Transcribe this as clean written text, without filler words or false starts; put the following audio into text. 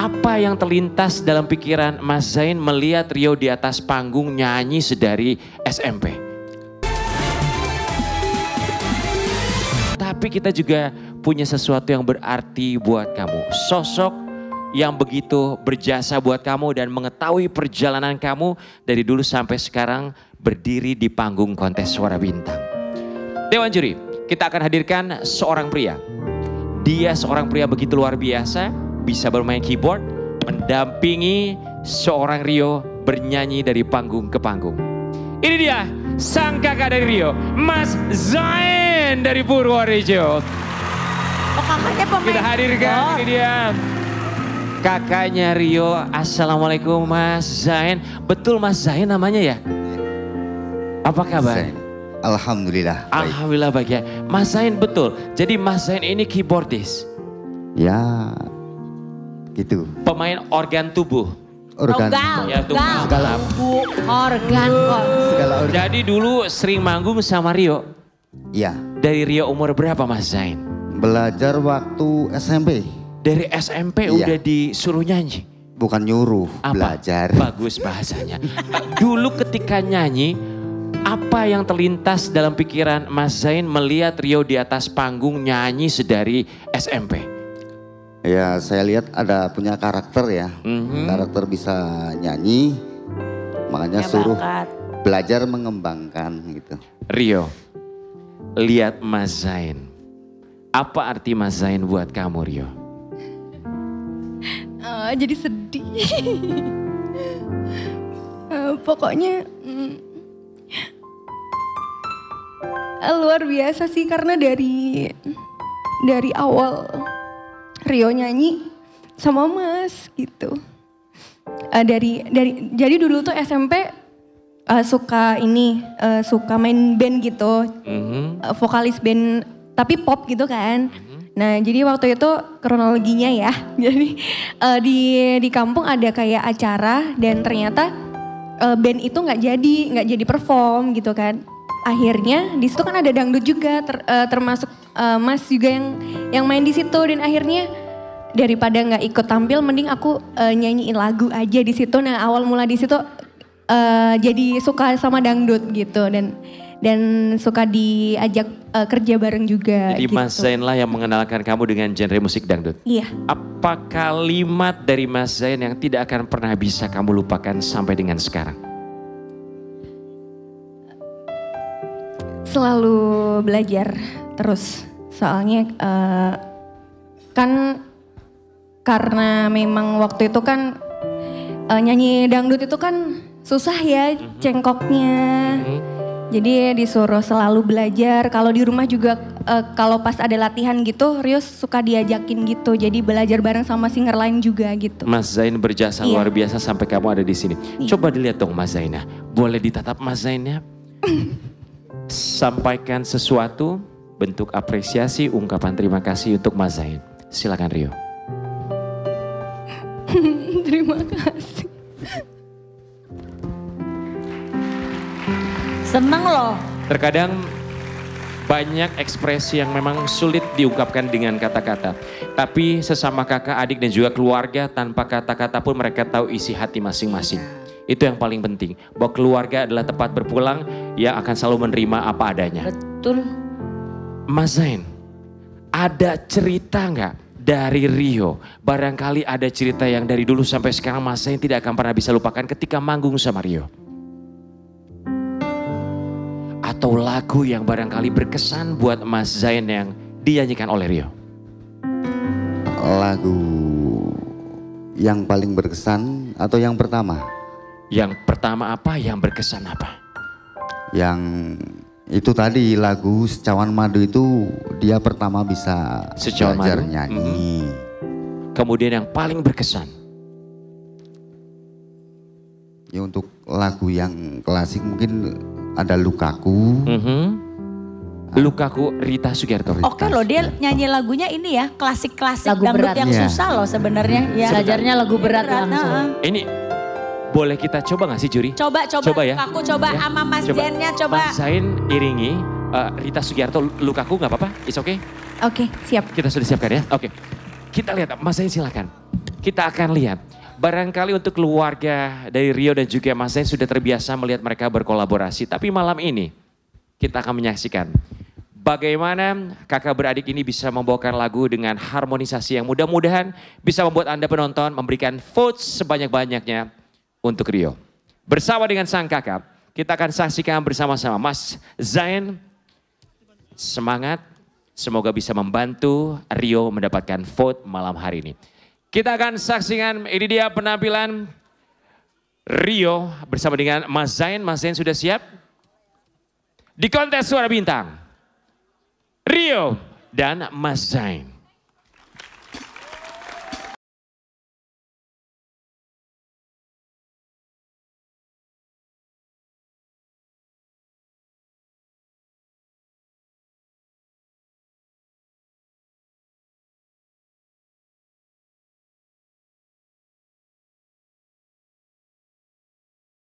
Apa yang terlintas dalam pikiran Mas Zain melihat Rio di atas panggung nyanyi sedari SMP? Tapi kita juga punya sesuatu yang berarti buat kamu. Sosok yang begitu berjasa buat kamu dan mengetahui perjalanan kamu dari dulu sampai sekarang berdiri di panggung kontes Suara Bintang. Dewan juri, kita akan hadirkan seorang pria. Dia seorang pria begitu luar biasa, bisa bermain keyboard, mendampingi seorang Rio bernyanyi dari panggung ke panggung. Ini dia sang kakak dari Rio, Mas Zain dari Purworejo. Oh, kakaknya pemain. Kita hadirkan, ini dia kakaknya Rio. Assalamualaikum Mas Zain. Betul Mas Zain namanya ya? Apa kabar? Zain. Alhamdulillah. Alhamdulillah baik ya. Mas Zain betul. Jadi Mas Zain ini keyboardis. Ya, gitu. Pemain organ tubuh. Organ. Ya, tunggal. Segala. Organ kok. Segala organ. Jadi dulu sering manggung sama Rio. Ya, Dari Rio umur berapa Mas Zain? belajar waktu SMP. Dari SMP Iya. udah disuruh nyanyi. Bukan nyuruh, Apa? belajar. Bagus bahasanya. Dulu ketika nyanyi, apa yang terlintas dalam pikiran Mas Zain melihat Rio di atas panggung nyanyi sedari SMP? Ya, saya lihat ada punya karakter ya. Mhm. Karakter bisa nyanyi, makanya Ya, suruh bakat. belajar mengembangkan gitu. Rio, lihat Mas Zain. Apa arti Mas Zain buat kamu Rio? Jadi sedih. Pokoknya luar biasa sih karena dari awal Rio nyanyi sama Mas gitu. Jadi dulu tuh SMP suka main band gitu, vokalis band tapi pop gitu kan. Nah jadi waktu itu kronologinya ya, jadi di kampung ada kayak acara dan ternyata band itu nggak jadi perform gitu kan. Akhirnya di situ kan ada dangdut juga, termasuk Mas juga yang main di situ dan akhirnya daripada nggak ikut tampil, mending aku nyanyiin lagu aja di situ. Nah awal mula di situ jadi suka sama dangdut gitu dan suka diajak kerja bareng juga. Jadi gitu. Mas Zain lah yang mengenalkan kamu dengan genre musik dangdut. Iya. Apa kalimat dari Mas Zain yang tidak akan pernah bisa kamu lupakan sampai dengan sekarang? Selalu belajar terus, soalnya kan karena memang waktu itu kan nyanyi dangdut itu kan susah ya cengkoknya. Jadi disuruh selalu belajar. Kalau di rumah juga kalau pas ada latihan gitu, Rio suka diajakin gitu. Jadi belajar bareng sama singer lain juga gitu. Mas Zain berjasa Iya. luar biasa sampai kamu ada di sini. Iya. Coba dilihat dong Mas Zainah. Boleh ditatap Mas Zainnya? Sampaikan sesuatu, bentuk apresiasi, ungkapan terima kasih untuk Mas Zain. Silakan Rio. Terima kasih. Seneng loh. Terkadang banyak ekspresi yang memang sulit diungkapkan dengan kata-kata. Tapi sesama kakak, adik dan juga keluarga tanpa kata-kata pun mereka tahu isi hati masing-masing. Itu yang paling penting. Bahwa keluarga adalah tempat berpulang yang akan selalu menerima apa adanya. Betul. Mas Zain, ada cerita nggak dari Rio? Barangkali ada cerita yang dari dulu sampai sekarang Mas Zain tidak akan pernah bisa lupakan ketika manggung sama Rio. Atau lagu yang barangkali berkesan buat Mas Zain yang dinyanyikan oleh Rio. Lagu yang paling berkesan atau yang pertama? Yang pertama apa, yang berkesan apa? Yang itu tadi lagu Secawan Madu itu dia pertama bisa Secawan belajar Madu? nyanyi. Kemudian yang paling berkesan? Ya untuk lagu yang klasik mungkin ada Lukaku. Lukaku Rita Sugiarto. Oke loh, dia nyanyi lagunya ini ya, klasik-klasik Lagu dangdut berat. yang Iya. susah loh sebenarnya. Ya. Belajarnya lagu berat langsung. Ini boleh kita coba gak sih juri? Coba ya. Aku coba Ya. sama Mas Coba. Zainnya coba. Mas Zain iringi Rita Sugiarto, Lukaku gak apa-apa? It's okay? Oke, siap. Kita sudah siapkan ya? Oke. Kita lihat Mas Zain silakan. kita akan lihat. Barangkali untuk keluarga dari Rio dan juga Mas Zain sudah terbiasa melihat mereka berkolaborasi. Tapi malam ini kita akan menyaksikan bagaimana kakak beradik ini bisa membawakan lagu dengan harmonisasi yang mudah-mudahan bisa membuat Anda penonton memberikan votes sebanyak-banyaknya untuk Rio. Bersama dengan sang kakak, kita akan saksikan bersama-sama. Mas Zain, semangat. Semoga bisa membantu Rio mendapatkan vote malam hari ini. Kita akan saksikan, ini dia penampilan Rio bersama dengan Mas Zain. Mas Zain sudah siap? Di kontes Suara Bintang, Rio dan Mas Zain.